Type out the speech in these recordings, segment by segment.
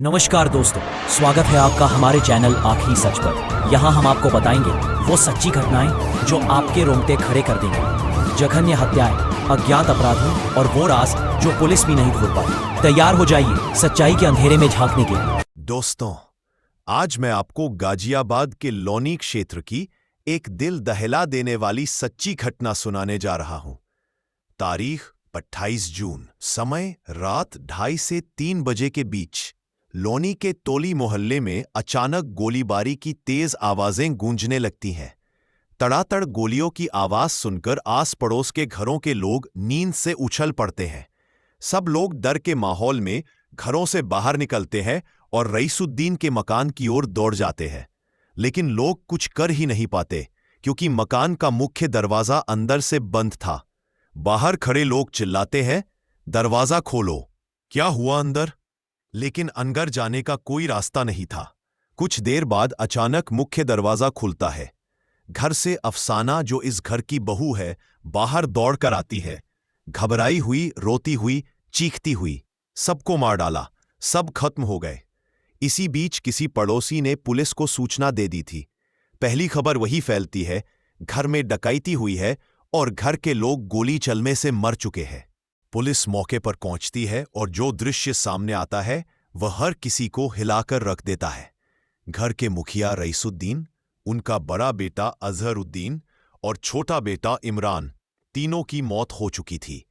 नमस्कार दोस्तों, स्वागत है आपका हमारे चैनल आखिरी सच पर। यहाँ हम आपको बताएंगे वो सच्ची घटनाएं जो आपके रोंगटे खड़े कर देंगे। जघन्य हत्याएं, अज्ञात अपराधी और वो राज जो पुलिस भी नहीं ढूंढ पाती। तैयार हो जाइए सच्चाई के अंधेरे में झांकने के लिए। दोस्तों, आज मैं आपको गाजियाबाद के लोनी क्षेत्र की एक दिल दहला देने वाली सच्ची घटना सुनाने जा रहा हूं। तारीख 28 जून, समय रात 2:30 से 3 बजे के बीच लोनी के तोली मोहल्ले में अचानक गोलीबारी की तेज आवाजें गूंजने लगती हैं। तड़ातड़ गोलियों की आवाज सुनकर आस पड़ोस के घरों के लोग नींद से उछल पड़ते हैं। सब लोग डर के माहौल में घरों से बाहर निकलते हैं और रईसुद्दीन के मकान की ओर दौड़ जाते हैं। लेकिन लोग कुछ कर ही नहीं पाते क्योंकि मकान का मुख्य दरवाजा अंदर से बंद था। बाहर खड़े लोग चिल्लाते हैं, दरवाजा खोलो। क्या हुआ अंदर? लेकिन अंदर जाने का कोई रास्ता नहीं था। कुछ देर बाद अचानक मुख्य दरवाजा खुलता है। घर से अफसाना, जो इस घर की बहू है, बाहर दौड़ कर आती है। घबराई हुई, रोती हुई, चीखती हुई। सबको मार डाला, सब खत्म हो गए। इसी बीच किसी पड़ोसी ने पुलिस को सूचना दे दी थी। पहली खबर वही फैलती है, घर में डकैती हुई है और घर के लोग गोली चलने से मर चुके हैं। पुलिस मौके पर पहुंचती है और जो दृश्य सामने आता है वह हर किसी को हिलाकर रख देता है। घर के मुखिया रईसुद्दीन, उनका बड़ा बेटा अजहरुद्दीन और छोटा बेटा इमरान, तीनों की मौत हो चुकी थी।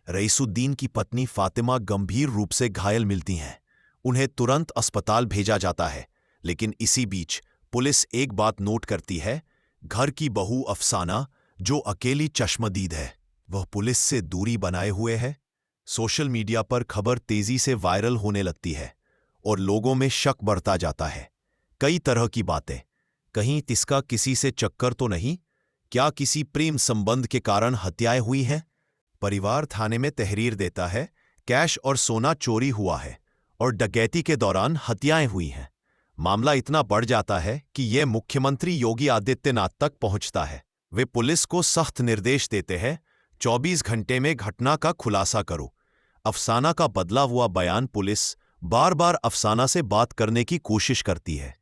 रईसुद्दीन की पत्नी फातिमा गंभीर रूप से घायल मिलती हैं। उन्हें तुरंत अस्पताल भेजा जाता है। लेकिन इसी बीच पुलिस एक बात नोट करती है, घर की बहू अफसाना, जो अकेली चश्मदीद है, वह पुलिस से दूरी बनाए हुए है। सोशल मीडिया पर खबर तेजी से वायरल होने लगती है और लोगों में शक बढ़ता जाता है। कई तरह की बातें, कहीं तिसका किसी से चक्कर तो नहीं, क्या किसी प्रेम संबंध के कारण हत्याएं हुई हैं? परिवार थाने में तहरीर देता है, कैश और सोना चोरी हुआ है और डकैती के दौरान हत्याएं हुई हैं। मामला इतना बढ़ जाता है कि यह मुख्यमंत्री योगी आदित्यनाथ तक पहुंचता है। वे पुलिस को सख्त निर्देश देते हैं, 24 घंटे में घटना का खुलासा करो। अफसाना का बदला हुआ बयान, पुलिस बार बार अफसाना से बात करने की कोशिश करती है,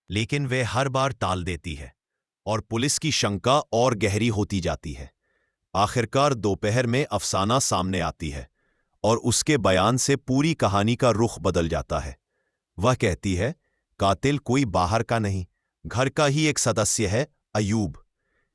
लेकिन वे हर बार टाल देती है और पुलिस की शंका और गहरी होती जाती है। आखिरकार दोपहर में अफसाना सामने आती है और उसके बयान से पूरी कहानी का रुख बदल जाता है। वह कहती है, कातिल कोई बाहर का नहीं, घर का ही एक सदस्य है, अयूब।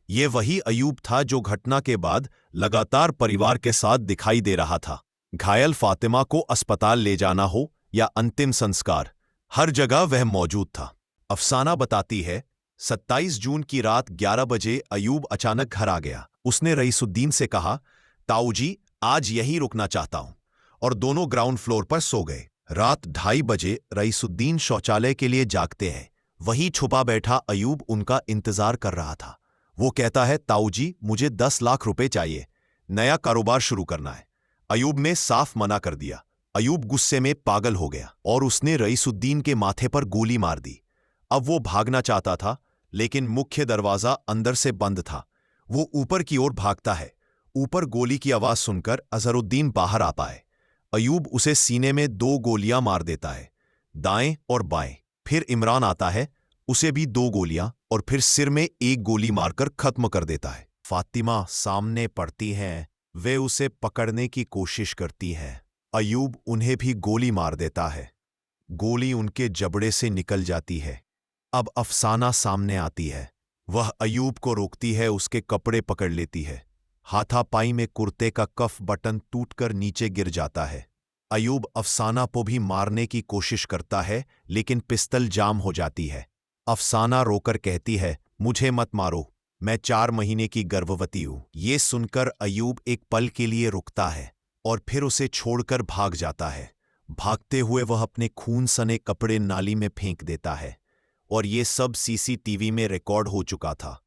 ये वही अयूब था जो घटना के बाद लगातार परिवार के साथ दिखाई दे रहा था। घायल फातिमा को अस्पताल ले जाना हो या अंतिम संस्कार, हर जगह वह मौजूद था। अफसाना बताती है, 27 जून की रात 11 बजे अयूब अचानक घर आ गया। उसने रईसुद्दीन से कहा, ताऊजी, आज यहीं रुकना चाहता हूं, और दोनों ग्राउंड फ्लोर पर सो गए। रात 2:30 बजे रईसुद्दीन शौचालय के लिए जागते हैं। वहीं छुपा बैठा अयूब उनका इंतजार कर रहा था। वो कहता है, ताऊजी, मुझे 10 लाख रुपए चाहिए, नया कारोबार शुरू करना है। अयूब ने साफ मना कर दिया। अयूब गुस्से में पागल हो गया और उसने रईसुद्दीन के माथे पर गोली मार दी। अब वो भागना चाहता था, लेकिन मुख्य दरवाजा अंदर से बंद था। वो ऊपर की ओर भागता है। ऊपर गोली की आवाज सुनकर अजहरुद्दीन बाहर आ पाए। अयूब उसे सीने में 2 गोलियां मार देता है, दाएं और बाएं। फिर इमरान आता है, उसे भी 2 गोलियां और फिर सिर में 1 गोली मारकर खत्म कर देता है। फातिमा सामने पड़ती हैं, वे उसे पकड़ने की कोशिश करती हैं। अयूब उन्हें भी गोली मार देता है। गोली उनके जबड़े से निकल जाती है। अब अफसाना सामने आती है। वह अयूब को रोकती है, उसके कपड़े पकड़ लेती है। हाथापाई में कुर्ते का कफ बटन टूटकर नीचे गिर जाता है। अयूब अफसाना को भी मारने की कोशिश करता है, लेकिन पिस्तल जाम हो जाती है। अफसाना रोकर कहती है, मुझे मत मारो, मैं 4 महीने की गर्भवती हूं। ये सुनकर अयूब एक पल के लिए रुकता है और फिर उसे छोड़कर भाग जाता है। भागते हुए वह अपने खून सने कपड़े नाली में फेंक देता है और ये सब सीसीटीवी में रिकॉर्ड हो चुका था।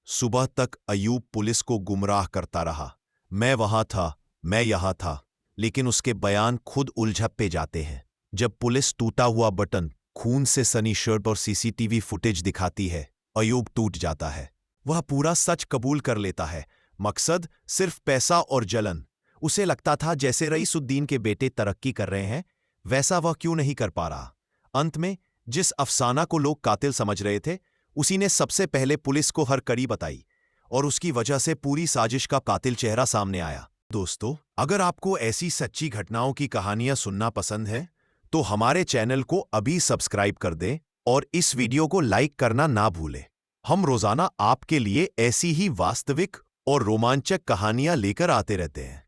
सुबह तक अयूब पुलिस को गुमराह करता रहा, मैं वहां था, मैं यहां था, लेकिन उसके बयान खुद उलझप्पे जाते हैं। जब पुलिस टूटा हुआ बटन, खून से सनी शर्ट और सीसीटीवी फुटेज दिखाती है, अयूब टूट जाता है। वह पूरा सच कबूल कर लेता है। मकसद सिर्फ पैसा और जलन। उसे लगता था जैसे रईसुद्दीन के बेटे तरक्की कर रहे हैं, वैसा वह क्यों नहीं कर पा रहा? अंत में जिस अफसाना को लोग कातिल समझ रहे थे, उसी ने सबसे पहले पुलिस को हर कड़ी बताई और उसकी वजह से पूरी साजिश का कातिल चेहरा सामने आया। दोस्तों, अगर आपको ऐसी सच्ची घटनाओं की कहानियां सुनना पसंद है, तो हमारे चैनल को अभी सब्सक्राइब कर दें और इस वीडियो को लाइक करना ना भूलें। हम रोजाना आपके लिए ऐसी ही वास्तविक और रोमांचक कहानियां लेकर आते रहते हैं।